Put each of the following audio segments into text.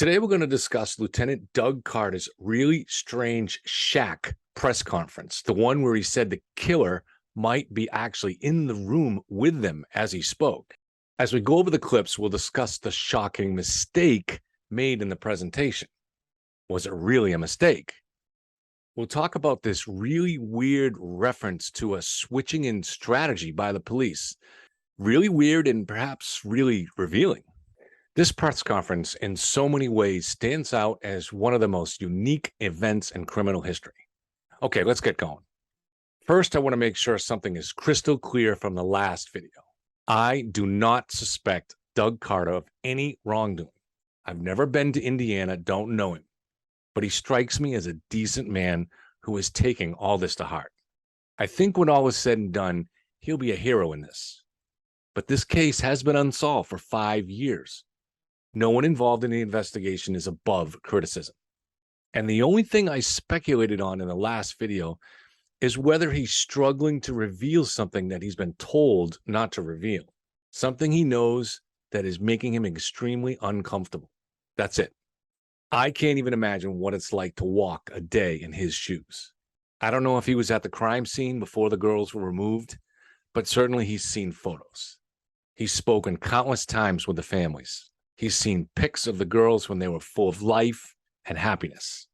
Today, we're going to discuss Lieutenant Doug Carter's really strange shack press conference, the one where he said the killer might be actually in the room with them as he spoke. As we go over the clips, we'll discuss the shocking mistake made in the presentation. Was it really a mistake? We'll talk about this really weird reference to a switching in strategy by the police. Really weird and perhaps really revealing. This press conference, in so many ways, stands out as one of the most unique events in criminal history. Okay, let's get going. First, I want to make sure something is crystal clear from the last video. I do not suspect Doug Carter of any wrongdoing. I've never been to Indiana, don't know him, but he strikes me as a decent man who is taking all this to heart. I think when all is said and done, he'll be a hero in this. But this case has been unsolved for 5 years. No one involved in the investigation is above criticism. And the only thing I speculated on in the last video is whether he's struggling to reveal something that he's been told not to reveal. Something he knows that is making him extremely uncomfortable. That's it. I can't even imagine what it's like to walk a day in his shoes. I don't know if he was at the crime scene before the girls were removed, but certainly he's seen photos. He's spoken countless times with the families. He's seen pics of the girls when they were full of life and happiness.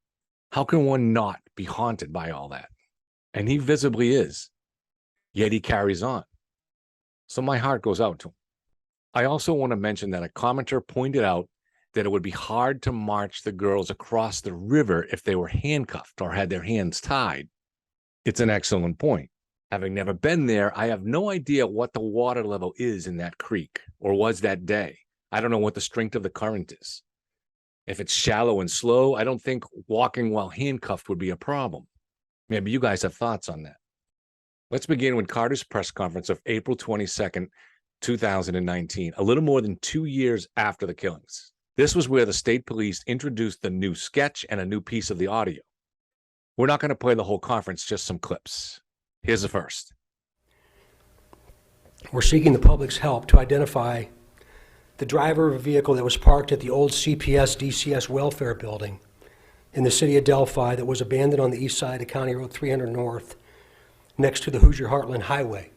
How can one not be haunted by all that? And he visibly is. Yet he carries on. So my heart goes out to him. I also want to mention that a commenter pointed out that it would be hard to march the girls across the river if they were handcuffed or had their hands tied. It's an excellent point. Having never been there, I have no idea what the water level is in that creek, or was that day. I don't know what the strength of the current is. If it's shallow and slow, I don't think walking while handcuffed would be a problem. Maybe you guys have thoughts on that. Let's begin with Carter's press conference of April 22nd, 2019, a little more than 2 years after the killings. This was where the state police introduced the new sketch and a new piece of the audio. We're not going to play the whole conference, just some clips. Here's the first. We're seeking the public's help to identify the driver of a vehicle that was parked at the old CPS DCS welfare building in the city of Delphi that was abandoned on the east side of County Road 300 North next to the Hoosier Heartland Highway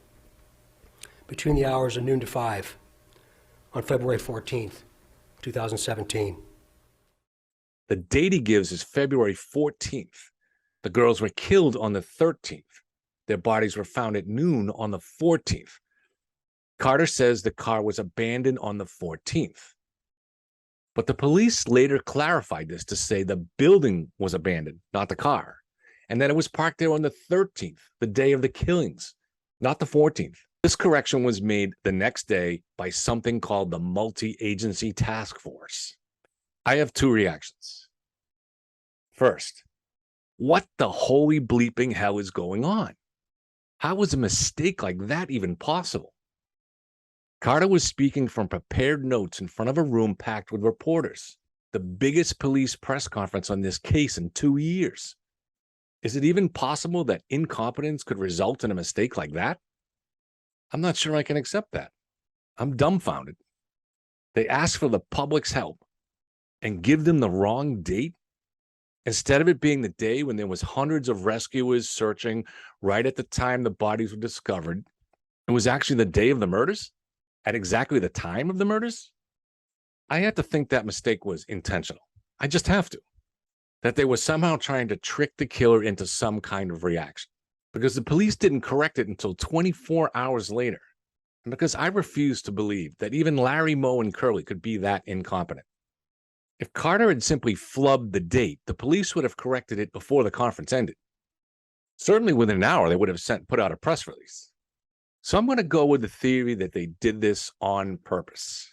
between the hours of noon to 5 on February 14th, 2017. The date he gives is February 14th. The girls were killed on the 13th. Their bodies were found at noon on the 14th. Carter says the car was abandoned on the 14th. But the police later clarified this to say the building was abandoned, not the car, and that it was parked there on the 13th, the day of the killings, not the 14th. This correction was made the next day by something called the Multi-Agency Task Force. I have two reactions. First, what the holy bleeping hell is going on? How was a mistake like that even possible? Carter was speaking from prepared notes in front of a room packed with reporters, the biggest police press conference on this case in 2 years. Is it even possible that incompetence could result in a mistake like that? I'm not sure I can accept that. I'm dumbfounded. They asked for the public's help and give them the wrong date? Instead of it being the day when there was hundreds of rescuers searching right at the time the bodies were discovered, it was actually the day of the murders? At exactly the time of the murders? I had to think that mistake was intentional. I just have to. That they were somehow trying to trick the killer into some kind of reaction. Because the police didn't correct it until 24 hours later. And because I refuse to believe that even Larry, Moe, and Curly could be that incompetent. If Carter had simply flubbed the date, the police would have corrected it before the conference ended. Certainly within an hour, they would have put out a press release. So I'm going to go with the theory that they did this on purpose.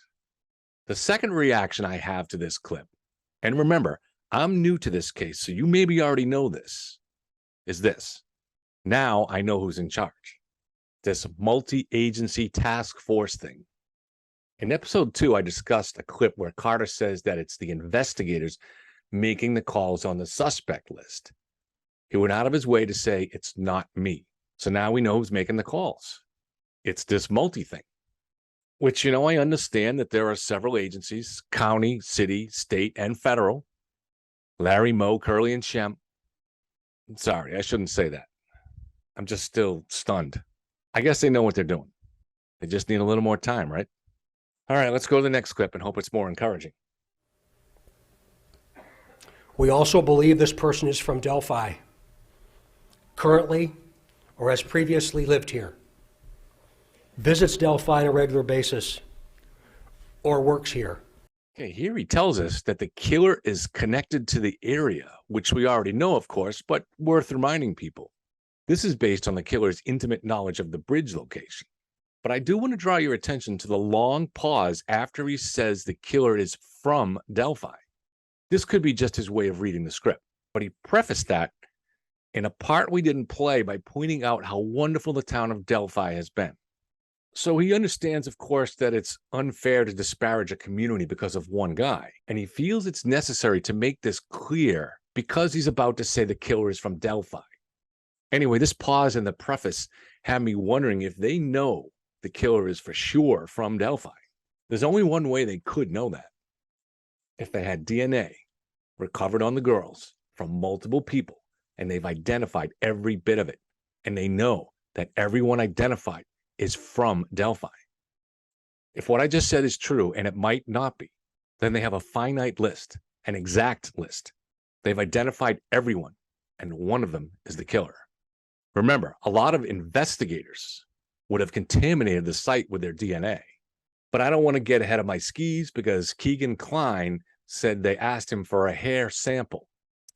The second reaction I have to this clip, and remember, I'm new to this case, so you maybe already know this, is this. Now I know who's in charge. This multi-agency task force thing. In episode 2, I discussed a clip where Carter says that it's the investigators making the calls on the suspect list. He went out of his way to say it's not me. So now we know who's making the calls. It's this multi thing. Which, I understand that there are several agencies, county, city, state, and federal. Larry, Moe, Curly, and Shem. Sorry, I shouldn't say that. I'm just still stunned. I guess they know what they're doing. They just need a little more time, right? All right, let's go to the next clip and hope it's more encouraging. We also believe this person is from Delphi, currently or has previously lived here, visits Delphi on a regular basis, or works here. Okay, here he tells us that the killer is connected to the area, which we already know, of course, but worth reminding people. This is based on the killer's intimate knowledge of the bridge location. But I do want to draw your attention to the long pause after he says the killer is from Delphi. This could be just his way of reading the script, but he prefaced that in a part we didn't play by pointing out how wonderful the town of Delphi has been. So he understands, of course, that it's unfair to disparage a community because of one guy, and he feels it's necessary to make this clear because he's about to say the killer is from Delphi. Anyway, this pause in the preface had me wondering if they know the killer is for sure from Delphi. There's only one way they could know that. If they had DNA recovered on the girls from multiple people, and they've identified every bit of it, and they know that everyone identified is from Delphi. If what I just said is true, and it might not be, then they have a finite list, an exact list. They've identified everyone, and one of them is the killer. Remember, a lot of investigators would have contaminated the site with their DNA. But I don't want to get ahead of my skis because Keegan Kline said they asked him for a hair sample.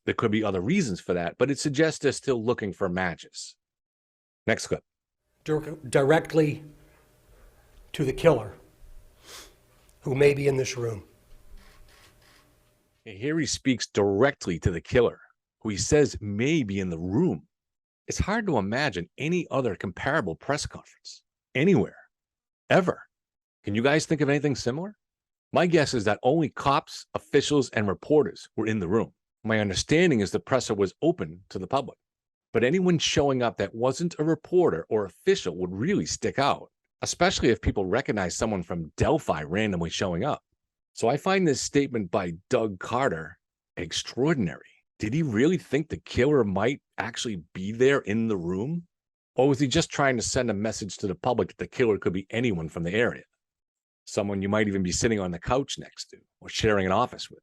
There could be other reasons for that, but it suggests they're still looking for matches. Next clip. Directly to the killer, who may be in this room. Here he speaks directly to the killer, who he says may be in the room. It's hard to imagine any other comparable press conference anywhere, ever. Can you guys think of anything similar? My guess is that only cops, officials, and reporters were in the room. My understanding is the presser was open to the public. But anyone showing up that wasn't a reporter or official would really stick out, especially if people recognize someone from Delphi randomly showing up. So I find this statement by Doug Carter extraordinary. Did he really think the killer might actually be there in the room? Or was he just trying to send a message to the public that the killer could be anyone from the area? Someone you might even be sitting on the couch next to or sharing an office with.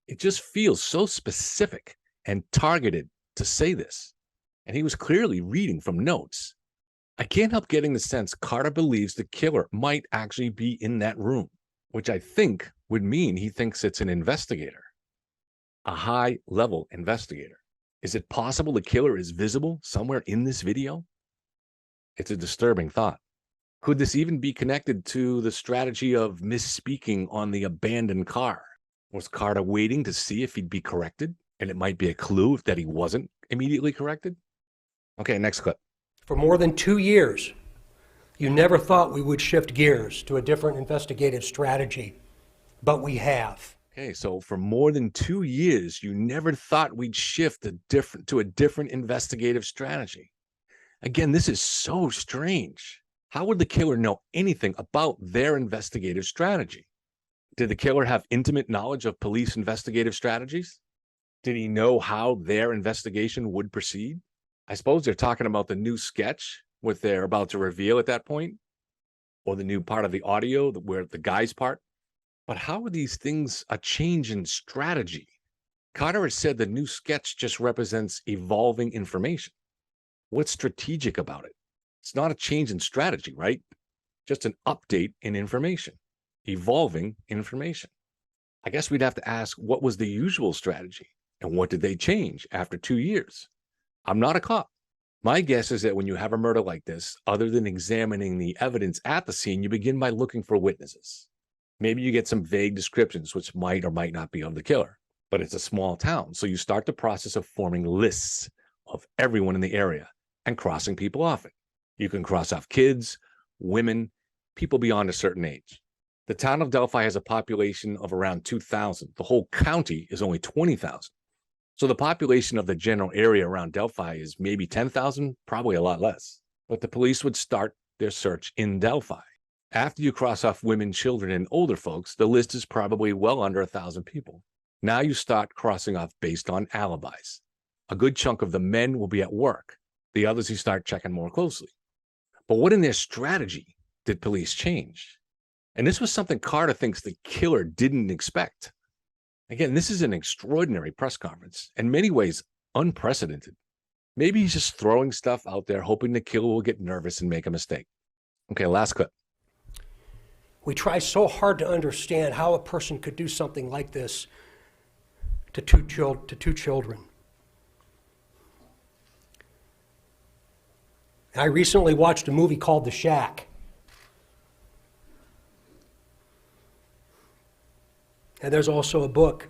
It just feels so specific and targeted to say this. And he was clearly reading from notes. I can't help getting the sense Carter believes the killer might actually be in that room, which I think would mean he thinks it's an investigator. A high-level investigator. Is it possible the killer is visible somewhere in this video? It's a disturbing thought. Could this even be connected to the strategy of misspeaking on the abandoned car? Was Carter waiting to see if he'd be corrected? And it might be a clue that he wasn't immediately corrected? Okay, next clip. For more than 2 years, you never thought we would shift gears to a different investigative strategy, but we have. Okay, so for more than 2 years, you never thought we'd shift to a different investigative strategy. Again, this is so strange. How would the killer know anything about their investigative strategy? Did the killer have intimate knowledge of police investigative strategies? Did he know how their investigation would proceed? I suppose they're talking about the new sketch, what they're about to reveal at that point, or the new part of the audio, where the guy's part. But how are these things a change in strategy? Carter has said the new sketch just represents evolving information. What's strategic about it? It's not a change in strategy, right? Just an update in information, evolving information. I guess we'd have to ask, what was the usual strategy? And what did they change after 2 years? I'm not a cop. My guess is that when you have a murder like this, other than examining the evidence at the scene, you begin by looking for witnesses. Maybe you get some vague descriptions, which might or might not be of the killer, but it's a small town. So you start the process of forming lists of everyone in the area and crossing people off it. You can cross off kids, women, people beyond a certain age. The town of Delphi has a population of around 2,000. The whole county is only 20,000. So the population of the general area around Delphi is maybe 10,000, probably a lot less. But the police would start their search in Delphi. After you cross off women, children, and older folks, the list is probably well under 1,000 people. Now you start crossing off based on alibis. A good chunk of the men will be at work. The others you start checking more closely. But what in their strategy did police change? And this was something Carter thinks the killer didn't expect. Again, this is an extraordinary press conference, in many ways unprecedented. Maybe he's just throwing stuff out there, hoping the killer will get nervous and make a mistake. Okay, last clip. We try so hard to understand how a person could do something like this to two children. I recently watched a movie called The Shack. And there's also a book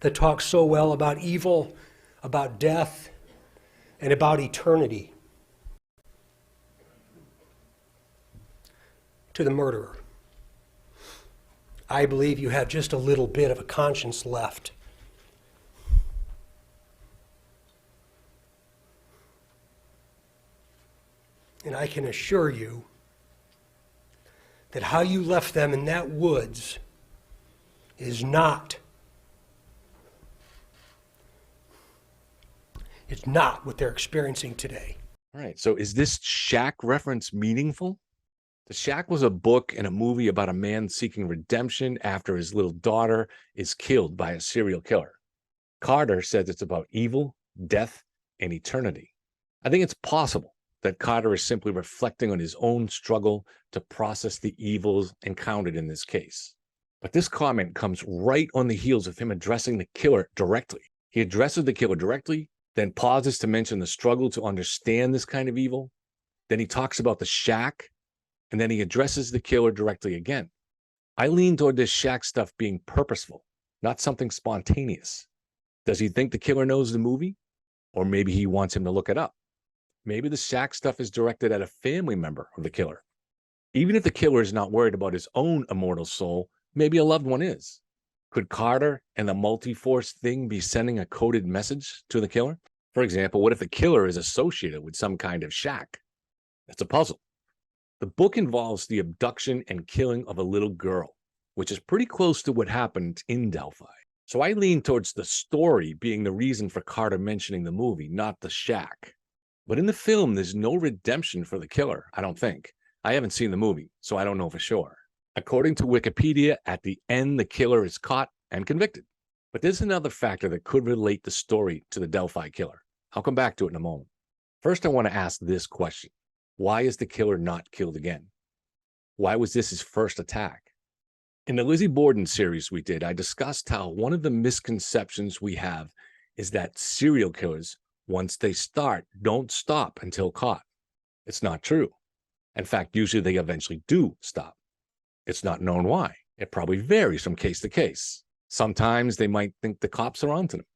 that talks so well about evil, about death, and about eternity. To the murderer, I believe you have just a little bit of a conscience left. And I can assure you that how you left them in that woods is not, it's not what they're experiencing today. All right, so is this Shack reference meaningful? The Shack was a book and a movie about a man seeking redemption after his little daughter is killed by a serial killer. Carter says it's about evil, death, and eternity. I think it's possible that Carter is simply reflecting on his own struggle to process the evils encountered in this case. But this comment comes right on the heels of him addressing the killer directly. He addresses the killer directly, then pauses to mention the struggle to understand this kind of evil. Then he talks about the Shack, and then he addresses the killer directly again. I lean toward this Shack stuff being purposeful, not something spontaneous. Does he think the killer knows the movie? Or maybe he wants him to look it up. Maybe the Shack stuff is directed at a family member of the killer. Even if the killer is not worried about his own immortal soul, maybe a loved one is. Could Carter and the multi-force thing be sending a coded message to the killer? For example, what if the killer is associated with some kind of Shack? That's a puzzle. The book involves the abduction and killing of a little girl, which is pretty close to what happened in Delphi. So I lean towards the story being the reason for Carter mentioning the movie, not the Shack. But in the film, there's no redemption for the killer, I don't think. I haven't seen the movie, so I don't know for sure. According to Wikipedia, at the end, the killer is caught and convicted. But there's another factor that could relate the story to the Delphi killer. I'll come back to it in a moment. First, I want to ask this question. Why is the killer not killed again? Why was this his first attack? In the Lizzie Borden series we did, I discussed how one of the misconceptions we have is that serial killers, once they start, don't stop until caught. It's not true. In fact, usually they eventually do stop. It's not known why. It probably varies from case to case. Sometimes they might think the cops are onto them.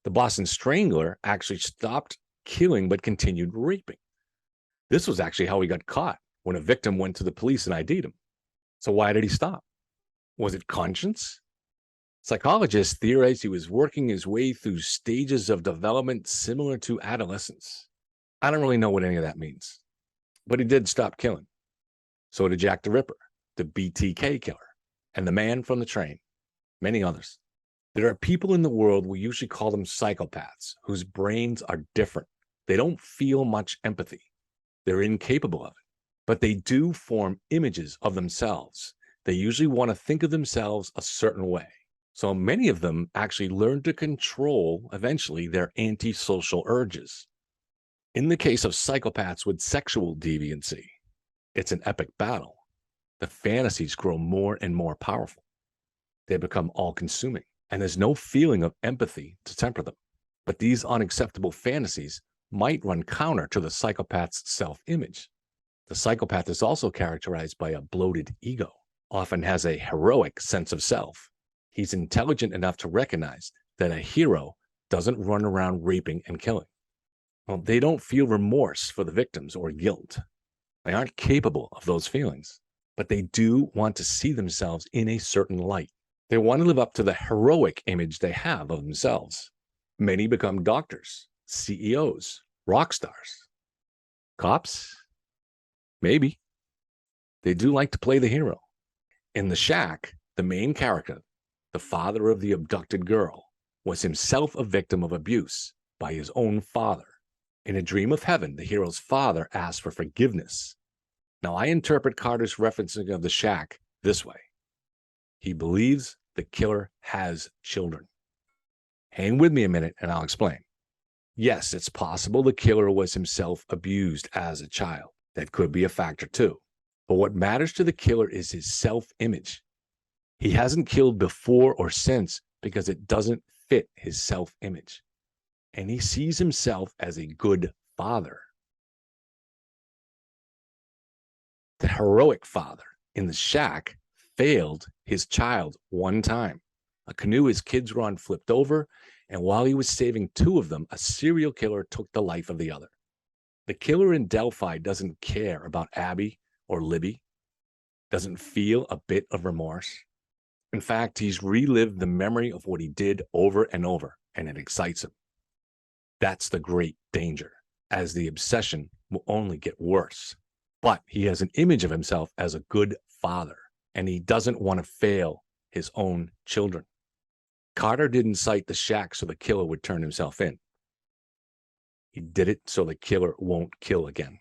The Boston Strangler actually stopped killing but continued raping. This was actually how he got caught, when a victim went to the police and ID'd him. So why did he stop? Was it conscience? Psychologists theorize he was working his way through stages of development similar to adolescence. I don't really know what any of that means, but he did stop killing. So did Jack the Ripper, the BTK killer, and the man from the train, many others. There are people in the world, we usually call them psychopaths, whose brains are different. They don't feel much empathy. They're incapable of it, but they do form images of themselves. They usually want to think of themselves a certain way. So many of them actually learn to control, eventually, their antisocial urges. In the case of psychopaths with sexual deviancy, it's an epic battle. The fantasies grow more and more powerful. They become all-consuming, and there's no feeling of empathy to temper them. But these unacceptable fantasies might run counter to the psychopath's self-image. The psychopath is also characterized by a bloated ego, often has a heroic sense of self. He's intelligent enough to recognize that a hero doesn't run around raping and killing. Well, they don't feel remorse for the victims or guilt. They aren't capable of those feelings, but they do want to see themselves in a certain light. They want to live up to the heroic image they have of themselves. Many become doctors, CEOs, rock stars. Cops? Maybe. They do like to play the hero. In The Shack, the main character, the father of the abducted girl, was himself a victim of abuse by his own father. In A Dream of Heaven, the hero's father asks for forgiveness. Now, I interpret Carter's referencing of The Shack this way. He believes the killer has children. Hang with me a minute and I'll explain. Yes, it's possible the killer was himself abused as a child. That could be a factor too. But what matters to the killer is his self-image. He hasn't killed before or since because it doesn't fit his self-image. And he sees himself as a good father. The heroic father in The Shack failed his child one time. A canoe his kids were on flipped over, and while he was saving two of them, a serial killer took the life of the other. The killer in Delphi doesn't care about Abby or Libby, doesn't feel a bit of remorse. In fact, he's relived the memory of what he did over and over, and it excites him. That's the great danger, as the obsession will only get worse. But he has an image of himself as a good father, and he doesn't want to fail his own children. Carter didn't cite The Shack so the killer would turn himself in. He did it so the killer won't kill again.